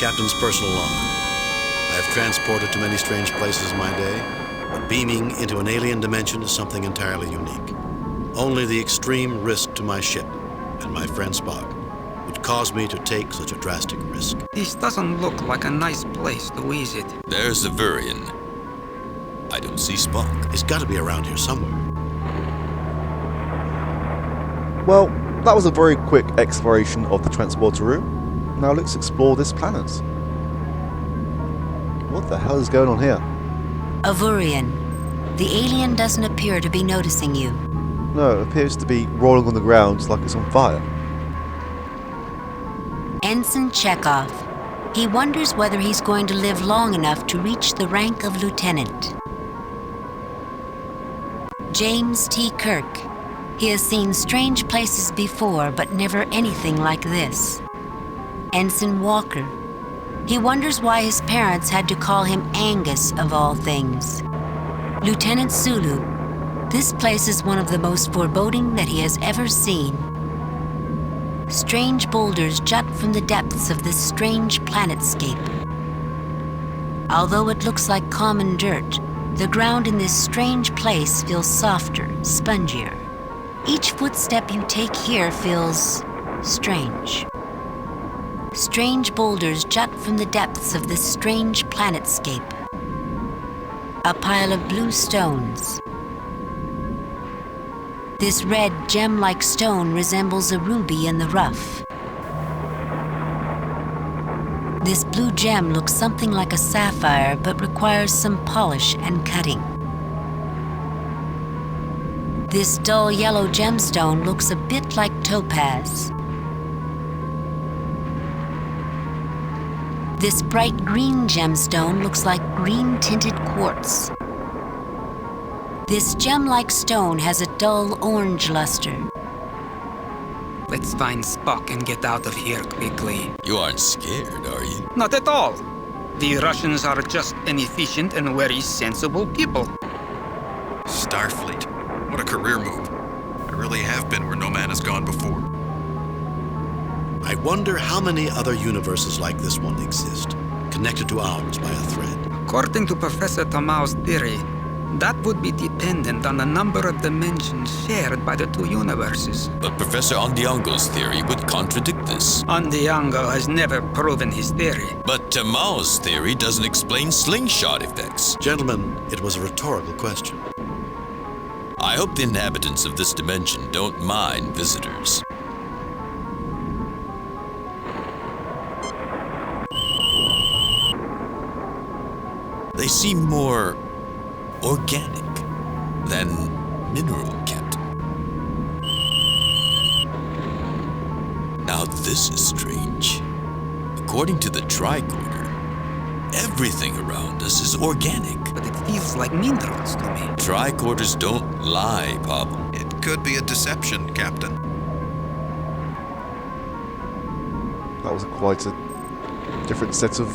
Captain's personal log. I have transported to many strange places in my day, but beaming into an alien dimension is something entirely unique. Only the extreme risk to my ship and my friend Spock would cause me to take such a drastic risk. This doesn't look like a nice place to visit. There's a Vurian. I don't see Spock. He's got to be around here somewhere. Well, that was a very quick exploration of the transporter room. Now let's explore this planet. What the hell is going on here? Avurian. The alien doesn't appear to be noticing you. No, it appears to be rolling on the ground like it's on fire. Ensign Chekhov. He wonders whether he's going to live long enough to reach the rank of lieutenant. James T. Kirk. He has seen strange places before, but never anything like this. Ensign Walker. He wonders why his parents had to call him Angus of all things. Lieutenant Sulu. This place is one of the most foreboding that he has ever seen. Strange boulders jut from the depths of this strange planetscape. Although it looks like common dirt, the ground in this strange place feels softer, spongier. Each footstep you take here feels strange. Strange boulders jut from the depths of this strange planetscape. A pile of blue stones. This red gem-like stone resembles a ruby in the rough. This blue gem looks something like a sapphire, but requires some polish and cutting. This dull yellow gemstone looks a bit like topaz. This bright green gemstone looks like green-tinted quartz. This gem-like stone has a dull orange luster. Let's find Spock and get out of here quickly. You aren't scared, are you? Not at all. The Russians are just an efficient and very sensible people. Starfleet. What a career move. I really have been where no man has gone before. I wonder how many other universes like this one exist, connected to ours by a thread. According to Professor Tamau's theory, that would be dependent on the number of dimensions shared by the two universes. But Professor Ondiango's theory would contradict this. Ondiango has never proven his theory. But Tamau's theory doesn't explain slingshot effects. Gentlemen, it was a rhetorical question. I hope the inhabitants of this dimension don't mind visitors. They seem more organic than mineral, Captain. Now this is strange. According to the tricorder, everything around us is organic. But it feels like minerals to me. Tricorders don't lie, Pavel. It could be a deception, Captain. That was quite a different set of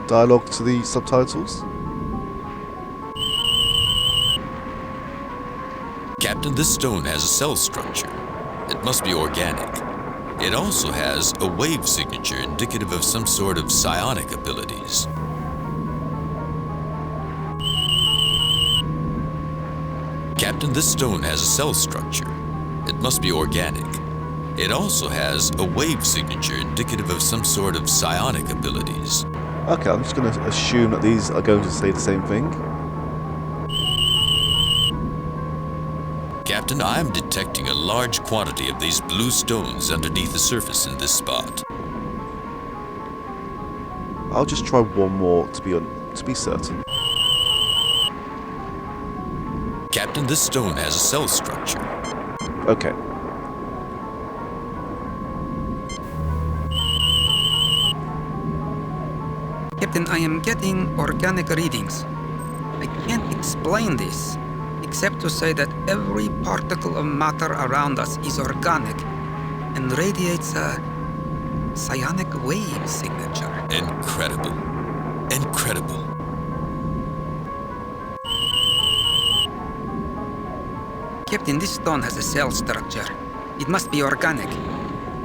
dialogue to the subtitles. Captain, this stone has a cell structure. It must be organic. It also has a wave signature indicative of some sort of psionic abilities. Captain, this stone has a cell structure. It must be organic. It also has a wave signature indicative of some sort of psionic abilities. Okay, I'm just going to assume that these are going to say the same thing. Captain, I am detecting a large quantity of these blue stones underneath the surface in this spot. I'll just try one more to be certain. Captain, this stone has a cell structure. Okay. Captain, I am getting organic readings. I can't explain this, except to say that every particle of matter around us is organic and radiates a psionic wave signature. Incredible. Incredible. Captain, this stone has a cell structure. It must be organic.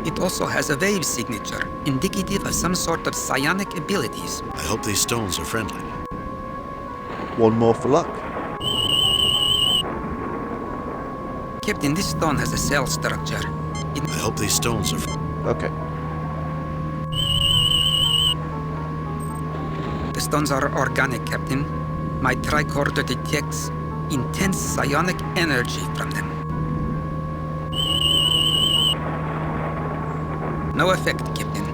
It also has a wave signature, indicative of some sort of psionic abilities. I hope these stones are friendly. One more for luck. Captain, this stone has a cell structure. I hope these stones are Okay. The stones are organic, Captain. My tricorder detects intense psionic energy from them. No effect, Captain.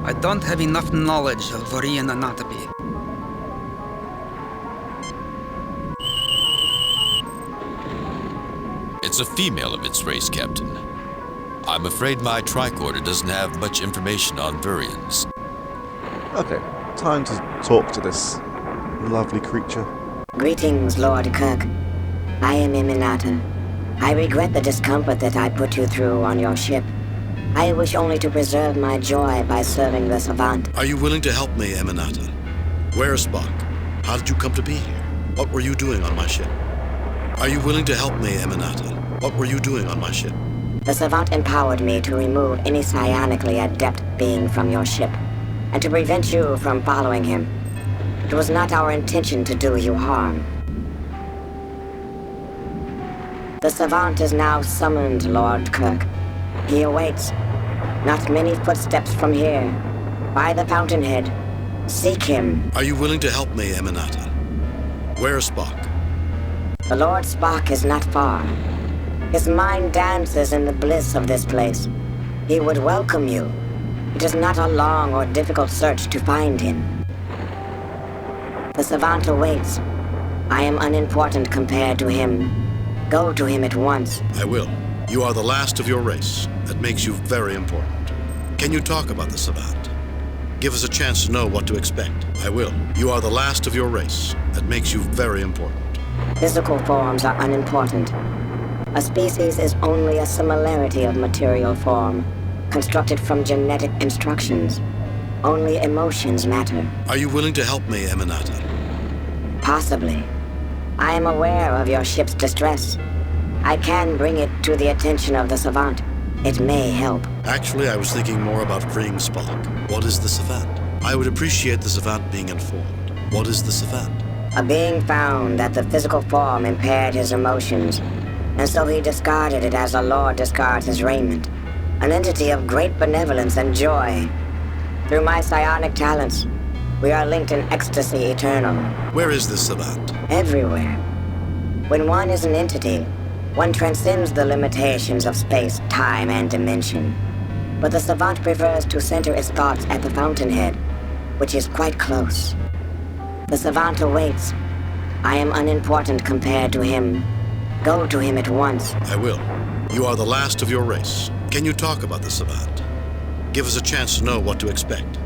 I don't have enough knowledge of Vorian anatomy. It's a female of its race, Captain. I'm afraid my tricorder doesn't have much information on Vurians. Okay. Time to talk to this lovely creature. Greetings, Lord Kirk. I am Eminata. I regret the discomfort that I put you through on your ship. I wish only to preserve my joy by serving the Savant. Are you willing to help me, Eminata? Where is Spock? How did you come to be here? What were you doing on my ship? Are you willing to help me, Eminata? What were you doing on my ship? The Savant empowered me to remove any psionically adept being from your ship, and to prevent you from following him. It was not our intention to do you harm. The Savant is now summoned, Lord Kirk. He awaits, not many footsteps from here, by the fountainhead. Seek him. Are you willing to help me, Eminata? Where is Spock? The Lord Spock is not far. His mind dances in the bliss of this place. He would welcome you. It is not a long or difficult search to find him. The Savant awaits. I am unimportant compared to him. Go to him at once. I will. You are the last of your race. That makes you very important. Can you talk about the Savant? Give us a chance to know what to expect. I will. You are the last of your race. That makes you very important. Physical forms are unimportant. A species is only a similarity of material form, constructed from genetic instructions. Only emotions matter. Are you willing to help me, Eminata? Possibly. I am aware of your ship's distress. I can bring it to the attention of the Savant. It may help. Actually, I was thinking more about freeing Spock. What is the Savant? I would appreciate the Savant being informed. What is the Savant? A being found that the physical form impaired his emotions, and so he discarded it as a lord discards his raiment. An entity of great benevolence and joy. Through my psionic talents, we are linked in ecstasy eternal. Where is this Savant? Everywhere. When one is an entity, one transcends the limitations of space, time, and dimension. But the Savant prefers to center its thoughts at the fountainhead, which is quite close. The Savant awaits. I am unimportant compared to him. Go to him at once. I will. You are the last of your race. Can you talk about the Savant? Give us a chance to know what to expect.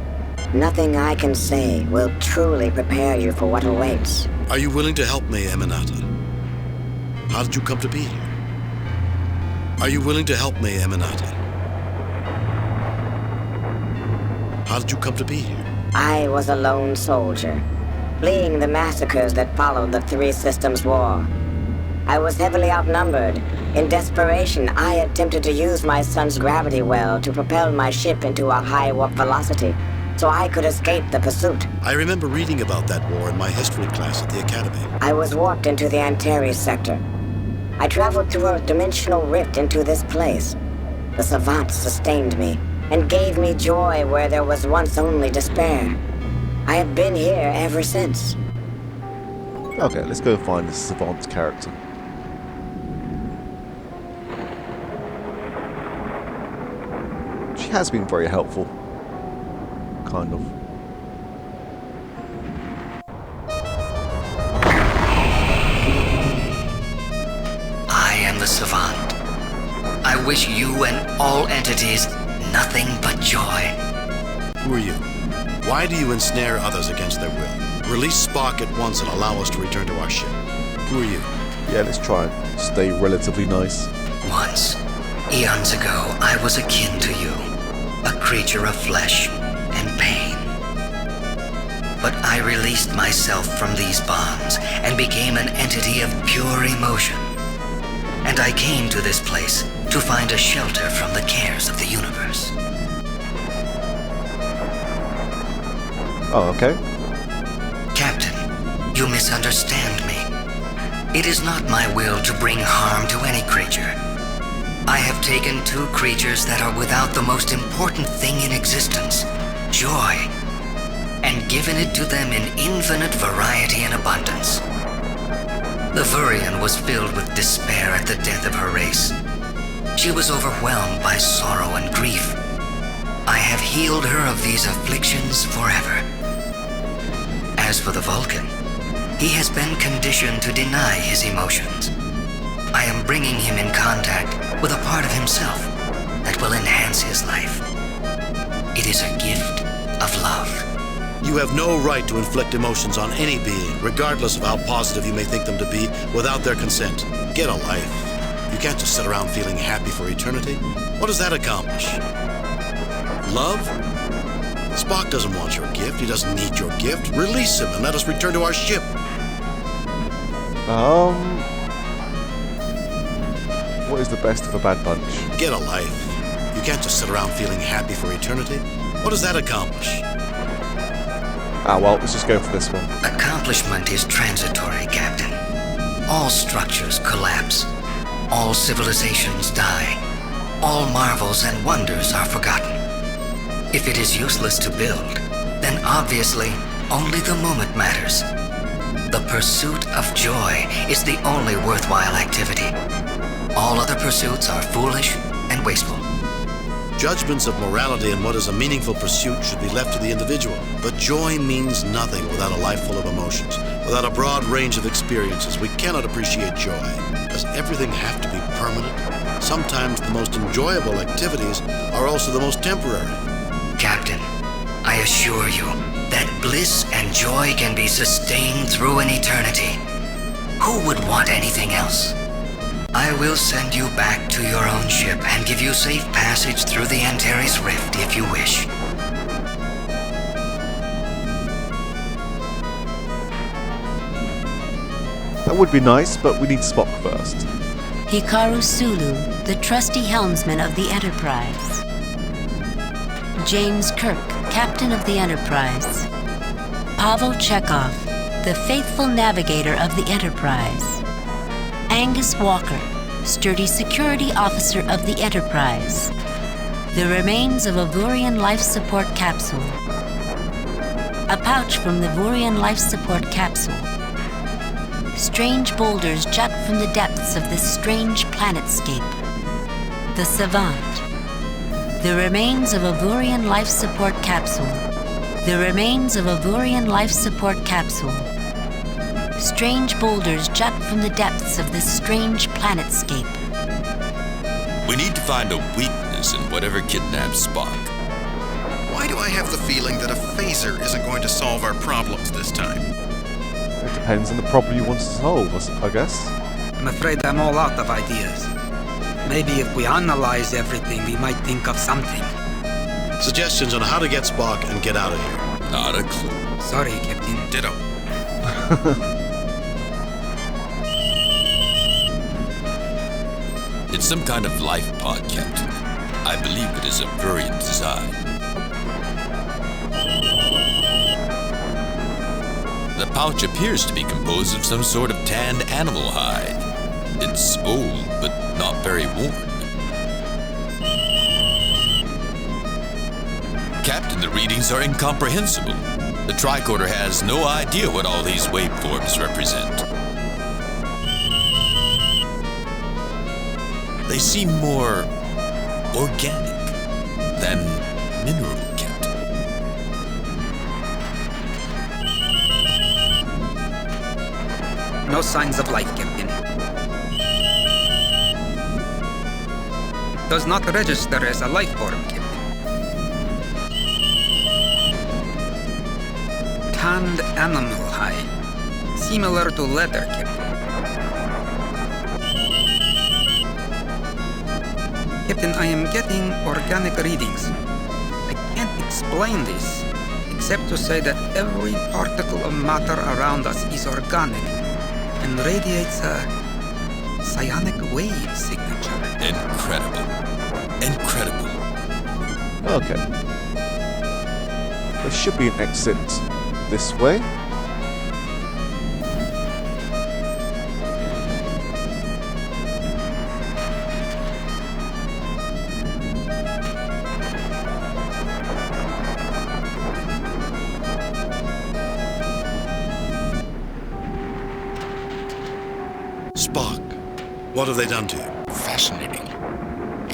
Nothing I can say will truly prepare you for what awaits. Are you willing to help me, Eminata? How did you come to be here? Are you willing to help me, Eminata? How did you come to be here? I was a lone soldier, fleeing the massacres that followed the Three Systems War. I was heavily outnumbered. In desperation, I attempted to use my son's gravity well to propel my ship into a high warp velocity, so I could escape the pursuit. I remember reading about that war in my history class at the academy. I was warped into the Antares sector. I traveled through a dimensional rift into this place. The Savant sustained me and gave me joy where there was once only despair. I have been here ever since. Okay, let's go find this Savant character. She has been very helpful. Kind of. I am the Savant. I wish you and all entities nothing but joy. Who are you? Why do you ensnare others against their will? Release Spock at once and allow us to return to our ship. Who are you? Yeah, let's try and stay relatively nice. Once, eons ago, I was akin to you, a creature of flesh and pain. But I released myself from these bonds and became an entity of pure emotion. And I came to this place to find a shelter from the cares of the universe. Oh, okay. Captain, you misunderstand me. It is not my will to bring harm to any creature. I have taken two creatures that are without the most important thing in existence, joy, and given it to them in infinite variety and abundance. The Vurian was filled with despair at the death of her race. She was overwhelmed by sorrow and grief. I have healed her of these afflictions forever. As for the Vulcan, he has been conditioned to deny his emotions. I am bringing him in contact with a part of himself that will enhance his life. It is a gift of love. You have no right to inflict emotions on any being, regardless of how positive you may think them to be, without their consent. Get a life. You can't just sit around feeling happy for eternity. What does that accomplish? Love? Spock doesn't want your gift. He doesn't need your gift. Release him and let us return to our ship. What is the best of a bad bunch? Get a life. You can't just sit around feeling happy for eternity. What does that accomplish? Well, let's just go for this one. Accomplishment is transitory, Captain. All structures collapse. All civilizations die. All marvels and wonders are forgotten. If it is useless to build, then obviously only the moment matters. The pursuit of joy is the only worthwhile activity. All other pursuits are foolish and wasteful. Judgments of morality and what is a meaningful pursuit should be left to the individual. But joy means nothing without a life full of emotions. Without a broad range of experiences, we cannot appreciate joy. Does everything have to be permanent? Sometimes the most enjoyable activities are also the most temporary. Captain, I assure you that bliss and joy can be sustained through an eternity. Who would want anything else? I will send you back to your own ship and give you safe passage through the Antares Rift if you wish. That would be nice, but we need Spock first. Hikaru Sulu, the trusty helmsman of the Enterprise. James Kirk, captain of the Enterprise. Pavel Chekhov, the faithful navigator of the Enterprise. Angus Walker, sturdy security officer of the Enterprise. The remains of a Vurian life support capsule. A pouch from the Vurian life support capsule. Strange boulders jut from the depths of this strange planetscape. The Savant. The remains of a Vurian life support capsule. The remains of a Vurian life support capsule. Strange boulders jut from the depths of this strange planetscape. We need to find a weakness in whatever kidnaps Spock. Why do I have the feeling that a phaser isn't going to solve our problems this time? It depends on the problem you want to solve, I guess. I'm afraid I'm all out of ideas. Maybe if we analyze everything, we might think of something. Suggestions on how to get Spock and get out of here. Not a clue. Sorry, Captain. Ditto. It's some kind of life pod, Captain. I believe it is of Vurian design. The pouch appears to be composed of some sort of tanned animal hide. It's old, but not very worn. Captain, the readings are incomprehensible. The tricorder has no idea what all these waveforms represent. They seem more organic than mineral, Captain. No signs of life, Captain. Does not register as a life form, Captain. Tanned animal hide. Similar to leather, Captain. Captain, I am getting organic readings. I can't explain this, except to say that every particle of matter around us is organic and radiates a psionic wave signature. Incredible. Incredible. Okay. There should be an exit this way. Spock, what have they done to you? Fascinating.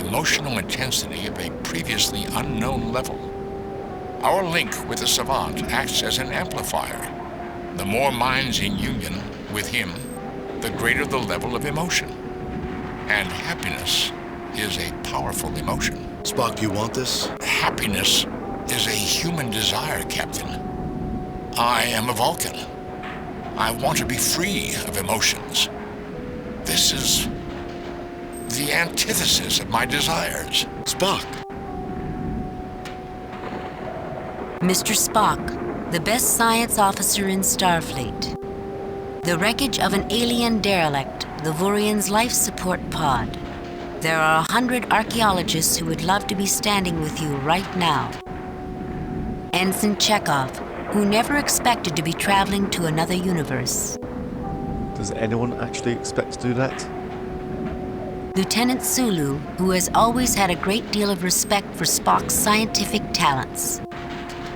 Emotional intensity of a previously unknown level. Our link with the Savant acts as an amplifier. The more minds in union with him, the greater the level of emotion. And happiness is a powerful emotion. Spock, do you want this? Happiness is a human desire, Captain. I am a Vulcan. I want to be free of emotions. This is the antithesis of my desires. Spock! Mr. Spock, the best science officer in Starfleet. The wreckage of an alien derelict, the Vurian's life support pod. There are 100 archaeologists who would love to be standing with you right now. Ensign Chekhov, who never expected to be traveling to another universe. Does anyone actually expect to do that? Lieutenant Sulu, who has always had a great deal of respect for Spock's scientific talents.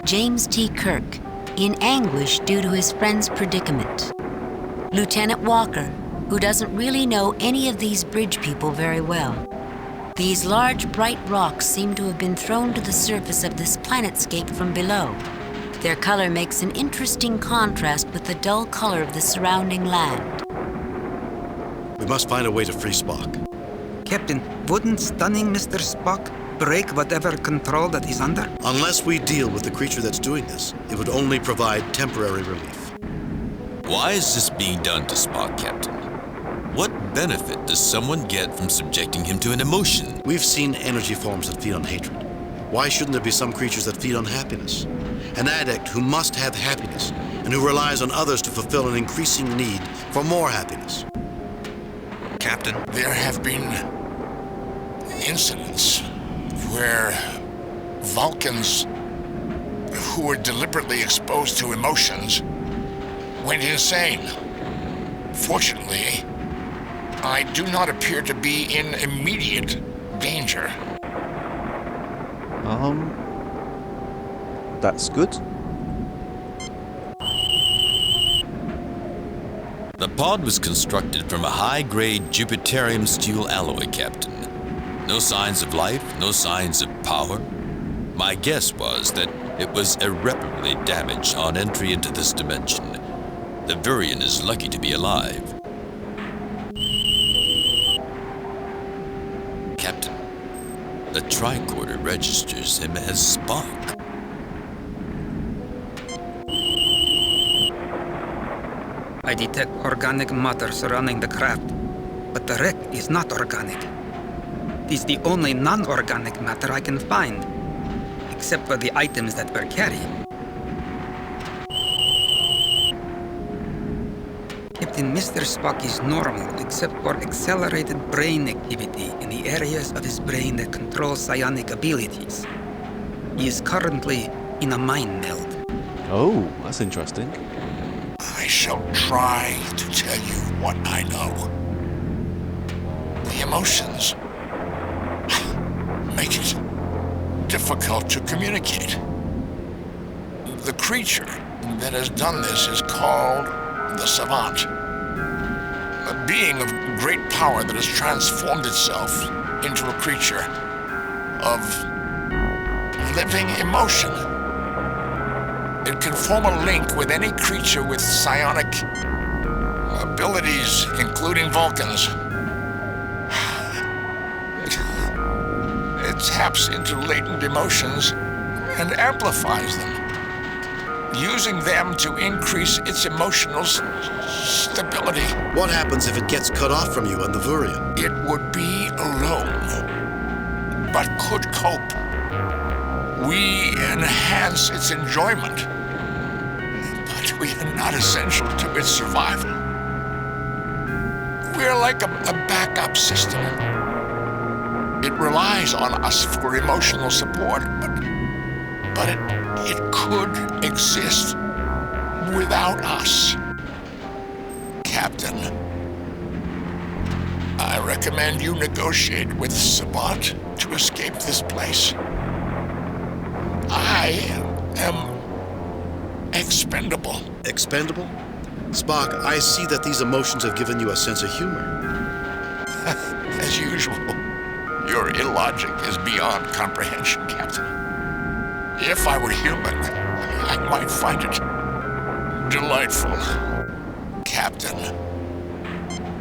James T. Kirk, in anguish due to his friend's predicament. Lieutenant Walker, who doesn't really know any of these bridge people very well. These large, bright rocks seem to have been thrown to the surface of this planetscape from below. Their color makes an interesting contrast with the dull color of the surrounding land. We must find a way to free Spock. Captain, wouldn't stunning Mr. Spock break whatever control that he's under? Unless we deal with the creature that's doing this, it would only provide temporary relief. Why is this being done to Spock, Captain? What benefit does someone get from subjecting him to an emotion? We've seen energy forms that feed on hatred. Why shouldn't there be some creatures that feed on happiness? An adept who must have happiness and who relies on others to fulfill an increasing need for more happiness. Captain, There have been incidents where Vulcans who were deliberately exposed to emotions went insane. Fortunately, I do not appear to be in immediate danger. That's good. The pod was constructed from a high-grade Jupiterium steel alloy, Captain. No signs of life, no signs of power. My guess was that it was irreparably damaged on entry into this dimension. The Vurian is lucky to be alive. Captain, the tricorder registers him as Spock. I detect organic matter surrounding the craft, but the wreck is not organic. It is the only non-organic matter I can find, except for the items that we're carrying. Captain, Mr. Spock is normal except for accelerated brain activity in the areas of his brain that control psionic abilities. He is currently in a mind meld. Oh, that's interesting. I shall try to tell you what I know. The emotions make it difficult to communicate. The creature that has done this is called the Savant. A being of great power that has transformed itself into a creature of living emotion. It can form a link with any creature with psionic abilities, including Vulcans. It taps into latent emotions and amplifies them, using them to increase its emotional stability. What happens if it gets cut off from you and the Vurian? It would be alone, but could cope. We enhance its enjoyment, but we are not essential to its survival. We're like a backup system. It relies on us for emotional support, but it could exist without us. Captain, I recommend you negotiate with Savant to escape this place. I am expendable. Expendable? Spock, I see that these emotions have given you a sense of humor. As usual, your illogic is beyond comprehension, Captain. If I were human, I might find it delightful. Captain.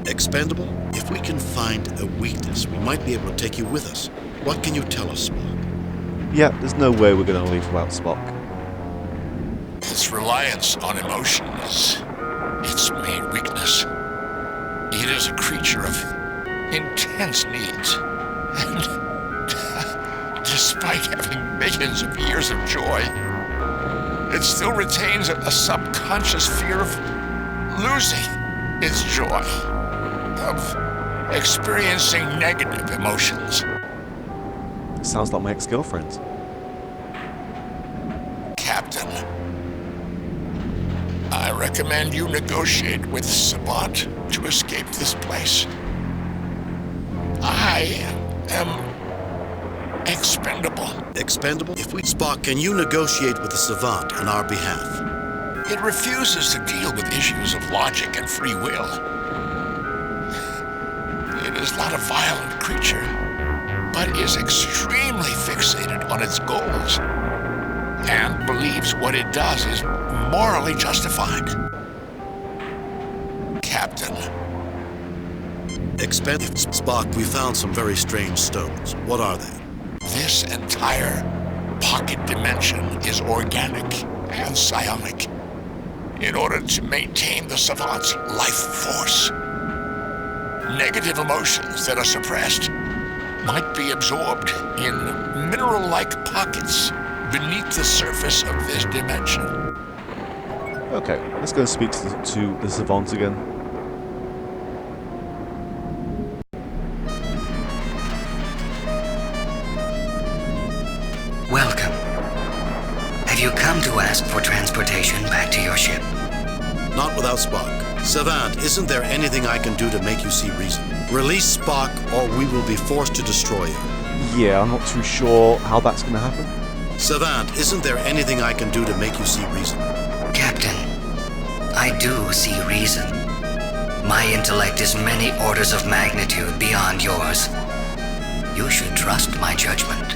Expendable? If we can find a weakness, we might be able to take you with us. What can you tell us, Spock? Yeah, there's no way we're going to leave without Spock. Its reliance on emotion is its main weakness. It is a creature of intense needs. And despite having millions of years of joy, it still retains a subconscious fear of losing its joy, of experiencing negative emotions. Sounds like my ex-girlfriend. Captain, I recommend you negotiate with Savant to escape this place. I am expendable. Expendable? Spock, can you negotiate with the Savant on our behalf? It refuses to deal with issues of logic and free will. It is not a violent creature, but is extremely fixated on its goals and believes what it does is morally justified. Captain. Spock, we found some very strange stones. What are they? This entire pocket dimension is organic and psionic in order to maintain the Savant's life force. Negative emotions that are suppressed might be absorbed in mineral-like pockets beneath the surface of this dimension. Okay, let's go and speak to the Savant again. Welcome. Have you come to ask for transportation back to your ship? Not without Spock. Savant, isn't there anything I can do to make you see reason? Release Spock, or we will be forced to destroy you. Yeah, I'm not too sure how that's going to happen. Savant, isn't there anything I can do to make you see reason? Captain, I do see reason. My intellect is many orders of magnitude beyond yours. You should trust my judgment.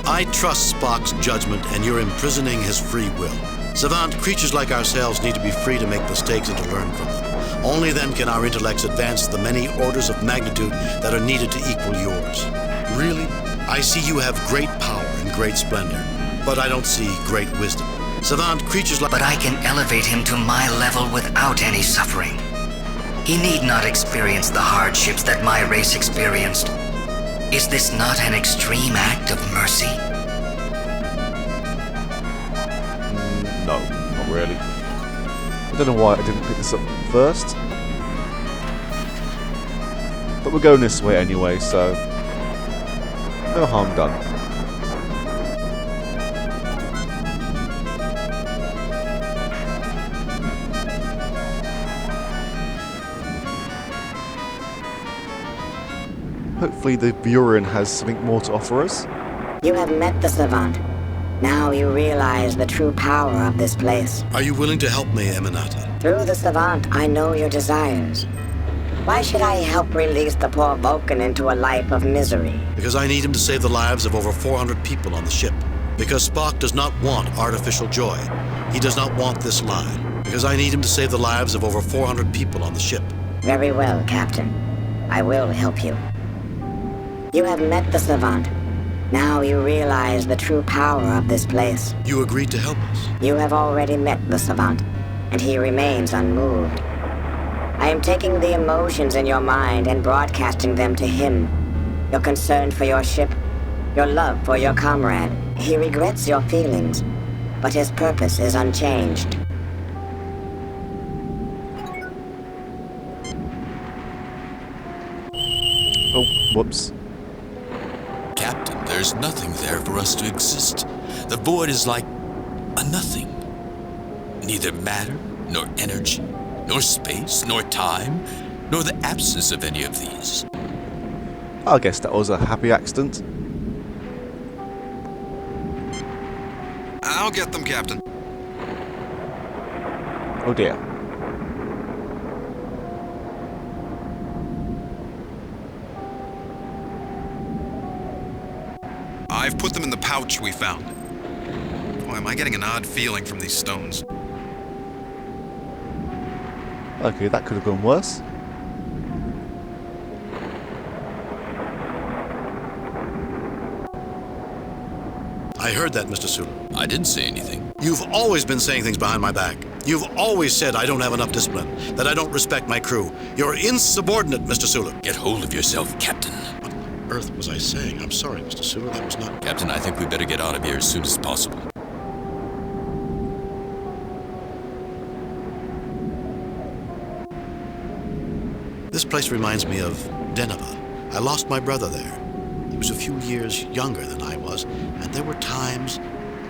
I trust Spock's judgment, and you're imprisoning his free will. Savant, creatures like ourselves need to be free to make mistakes and to learn from them. Only then can our intellects advance the many orders of magnitude that are needed to equal yours. Really? I see you have great power and great splendor, but I don't see great wisdom. Savant, creatures like... But I can elevate him to my level without any suffering. He need not experience the hardships that my race experienced. Is this not an extreme act of mercy? No, not really. I don't know why I didn't pick this up first. But we're going this way anyway, so no harm done. Hopefully the Buran has something more to offer us. You have met the Savant. Now you realize the true power of this place. Are you willing to help me, Eminata? Through the Savant, I know your desires. Why should I help release the poor Vulcan into a life of misery? Because I need him to save the lives of over 400 people on the ship. Because Spock does not want artificial joy. He does not want this lie. Because I need him to save the lives of over 400 people on the ship. Very well, Captain. I will help you. You have met the Savant. Now you realize the true power of this place. You agreed to help us. You have already met the Savant, and he remains unmoved. I am taking the emotions in your mind and broadcasting them to him. Your concern for your ship, your love for your comrade. He regrets your feelings, but his purpose is unchanged. Oh, whoops. Captain, there's nothing there for us to exist. The void is like a nothing. Neither matter, nor energy, nor space, nor time, nor the absence of any of these. I guess that was a happy accident. I'll get them, Captain. Oh dear. I've put them in the pouch we found. Boy, am I getting an odd feeling from these stones. Okay, that could have gone worse. I heard that, Mr. Sulu. I didn't say anything. You've always been saying things behind my back. You've always said I don't have enough discipline, that I don't respect my crew. You're insubordinate, Mr. Sulu. Get hold of yourself, Captain. What on earth was I saying? I'm sorry, Mr. Sulu. That was not... Captain, I think we better get out of here as soon as possible. This place reminds me of Deneva. I lost my brother there. He was a few years younger than I was, and there were times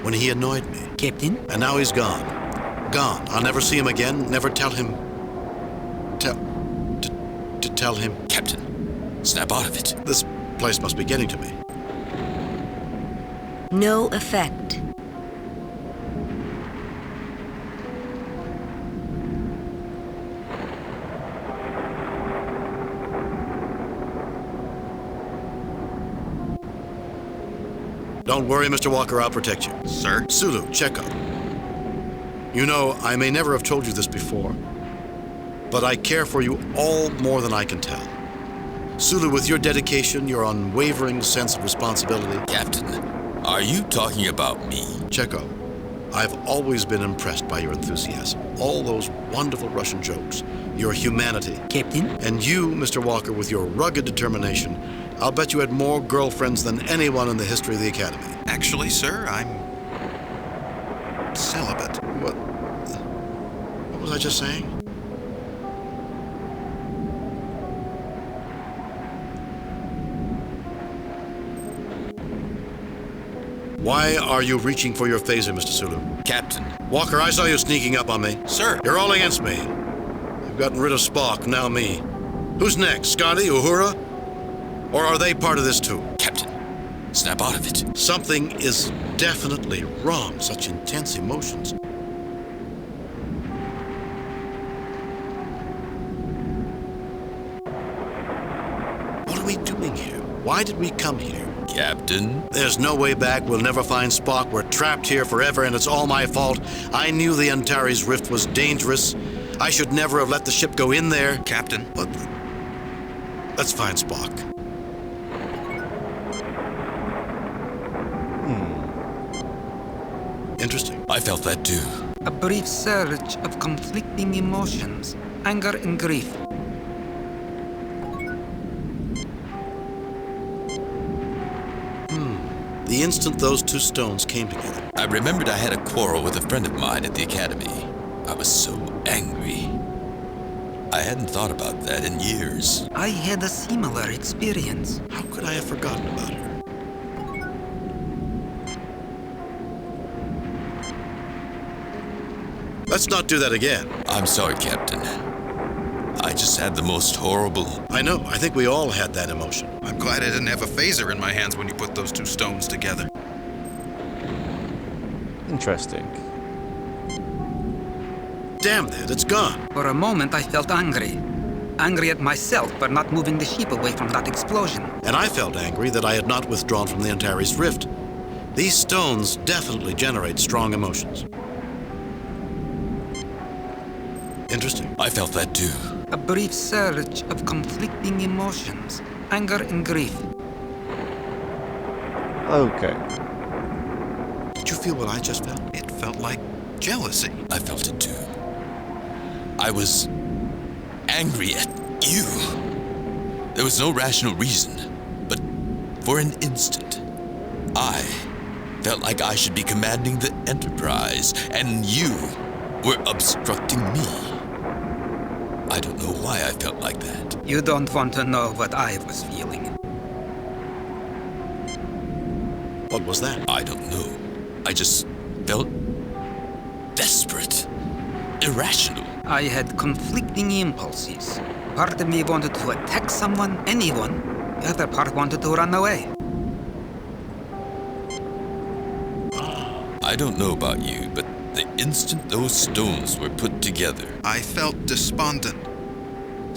when he annoyed me. Captain? And now he's gone. Gone. I'll never see him again, never tell him... To tell him... Captain, snap out of it. This place must be getting to me. No effect. Don't worry, Mr. Walker, I'll protect you. Sir? Sulu, Checo. You know, I may never have told you this before, but I care for you all more than I can tell. Sulu, with your dedication, your unwavering sense of responsibility... Captain, are you talking about me? Checo, I've always been impressed by your enthusiasm, all those wonderful Russian jokes, your humanity. Captain? And you, Mr. Walker, with your rugged determination, I'll bet you had more girlfriends than anyone in the history of the Academy. Actually, sir, I'm... celibate. What was I just saying? Why are you reaching for your phaser, Mr. Sulu? Captain, Walker, I saw you sneaking up on me. Sir! You're all against me. You've gotten rid of Spock, now me. Who's next? Scotty? Uhura? Or are they part of this too? Captain, snap out of it. Something is definitely wrong. Such intense emotions. What are we doing here? Why did we come here? Captain, There's no way back. We'll never find Spock. We're trapped here forever, and it's all my fault. I knew the Antares Rift was dangerous. I should never have let the ship go in there. Captain? But let's find Spock. Interesting. I felt that too. A brief surge of conflicting emotions, anger and grief. The instant those two stones came together. I remembered I had a quarrel with a friend of mine at the academy. I was so angry. I hadn't thought about that in years. I had a similar experience. How could I have forgotten about her? Let's not do that again. I'm sorry, Captain. I just had the most horrible... I know. I think we all had that emotion. I'm glad I didn't have a phaser in my hands when you put those two stones together. Interesting. Damn that, it's gone. For a moment, I felt angry. Angry at myself for not moving the ship away from that explosion. And I felt angry that I had not withdrawn from the Antares Rift. These stones definitely generate strong emotions. Interesting. I felt that too. A brief surge of conflicting emotions, anger and grief. Okay. Did you feel what I just felt? It felt like jealousy. I felt it too. I was angry at you. There was no rational reason, but for an instant, I felt like I should be commanding the Enterprise, and you were obstructing me. I don't know why I felt like that. You don't want to know what I was feeling. What was that? I don't know. I just felt desperate, irrational. I had conflicting impulses. Part of me wanted to attack someone, anyone. The other part wanted to run away. I don't know about you, but the instant those stones were put together, I felt despondent.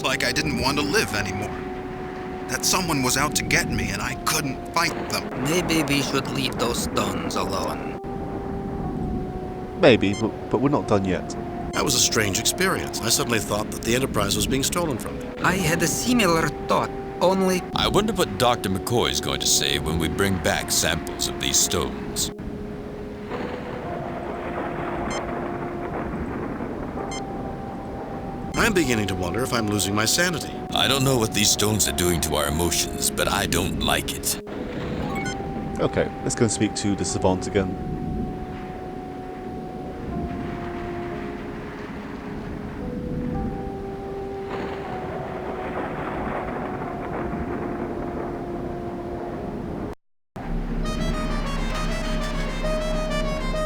Like I didn't want to live anymore. That someone was out to get me and I couldn't fight them. Maybe we should leave those stones alone. Maybe, but we're not done yet. That was a strange experience. I suddenly thought that the Enterprise was being stolen from me. I had a similar thought, only I wonder what Dr. McCoy is going to say when we bring back samples of these stones. I'm beginning to wonder if I'm losing my sanity. I don't know what these stones are doing to our emotions, but I don't like it. Okay, let's go and speak to the Savant again.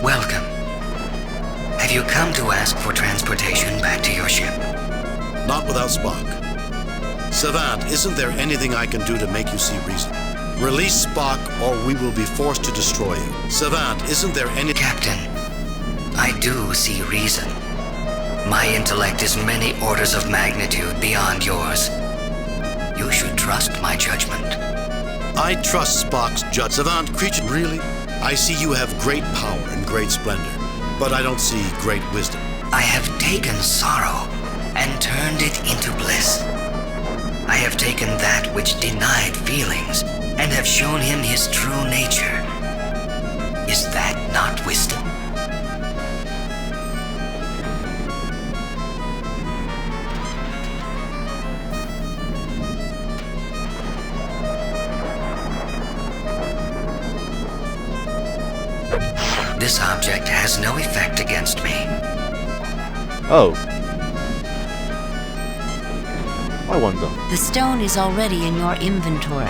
Welcome. Have you come to ask for transportation back to your ship? Not without Spock. Savant, isn't there anything I can do to make you see reason? Release Spock, or we will be forced to destroy you. Savant, isn't there any... Captain, I do see reason. My intellect is many orders of magnitude beyond yours. You should trust my judgment. I trust Spock's judge. Savant, creature, really? I see you have great power and great splendor, but I don't see great wisdom. I have taken sorrow and turned it into bliss. I have taken that which denied feelings and have shown him his true nature. Is that not wisdom? This object has no effect against me. Oh. I wonder. The stone is already in your inventory.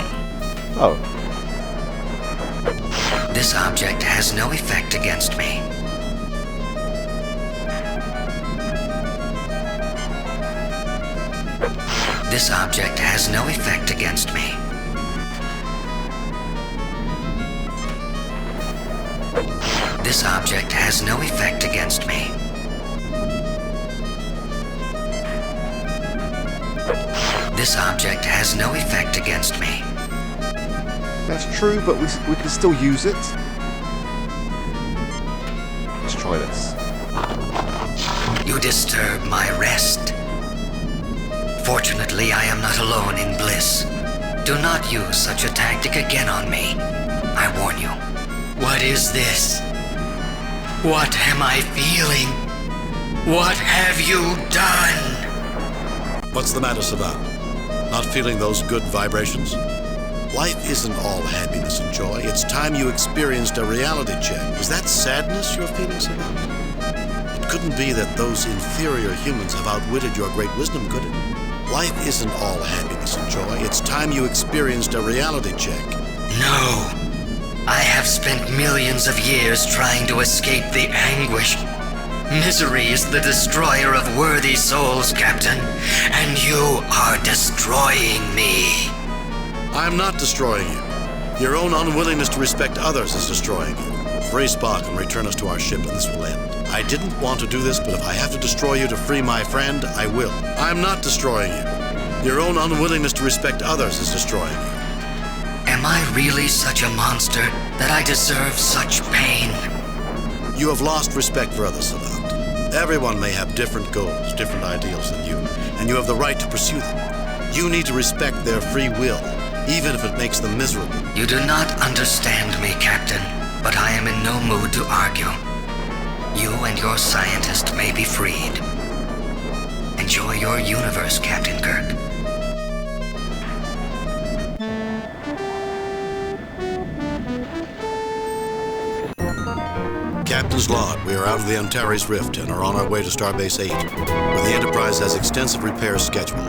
Oh. This object has no effect against me. This object has no effect against me. This object has no effect against me. This object has no effect against me. That's true, but we can still use it. Let's try this. You disturb my rest. Fortunately, I am not alone in bliss. Do not use such a tactic again on me. I warn you. What is this? What am I feeling? What have you done? What's the matter, Savant? Not feeling those good vibrations? Life isn't all happiness and joy. It's time you experienced a reality check. Is that sadness you're feeling, Savant? It couldn't be that those inferior humans have outwitted your great wisdom, could it? Life isn't all happiness and joy. It's time you experienced a reality check. No. I have spent millions of years trying to escape the anguish. Misery is the destroyer of worthy souls, Captain, and you are destroying me. I'm not destroying you. Your own unwillingness to respect others is destroying you. Free Spock and return us to our ship, and this will end. I didn't want to do this, but if I have to destroy you to free my friend, I will. I'm not destroying you. Your own unwillingness to respect others is destroying you. Am I really such a monster that I deserve such pain? You have lost respect for others, Savant. Everyone may have different goals, different ideals than you, and you have the right to pursue them. You need to respect their free will, even if it makes them miserable. You do not understand me, Captain, but I am in no mood to argue. You and your scientist may be freed. Enjoy your universe, Captain Kirk. Captain's log, we are out of the Antares Rift and are on our way to Starbase 8, where the Enterprise has extensive repairs scheduled.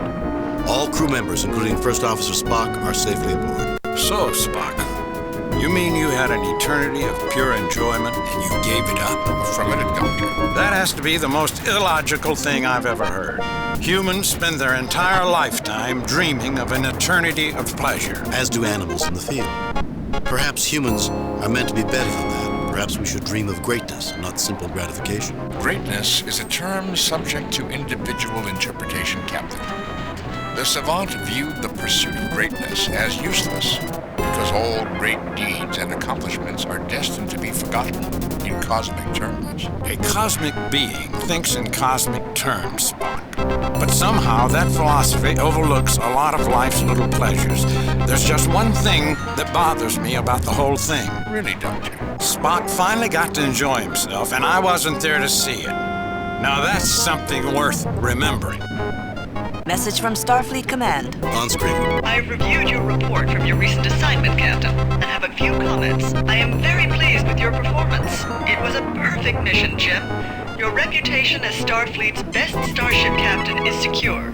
All crew members, including First Officer Spock, are safely aboard. So, Spock, you mean you had an eternity of pure enjoyment and you gave it up? Affirmative, Doctor. That has to be the most illogical thing I've ever heard. Humans spend their entire lifetime dreaming of an eternity of pleasure. As do animals in the field. Perhaps humans are meant to be better than that. Perhaps we should dream of greatness, not simple gratification. Greatness is a term subject to individual interpretation, Captain. The savant viewed the pursuit of greatness as useless, because all great deeds and accomplishments are destined to be forgotten in cosmic terms. A cosmic being thinks in cosmic terms, Spock. But somehow that philosophy overlooks a lot of life's little pleasures. There's just one thing that bothers me about the whole thing. Really, Doctor? Spock finally got to enjoy himself, and I wasn't there to see it. Now that's something worth remembering. Message from Starfleet Command. On screen. I've reviewed your report from your recent assignment, Captain, and have a few comments. I am very pleased with your performance. It was a perfect mission, Jim. Your reputation as Starfleet's best starship captain is secure.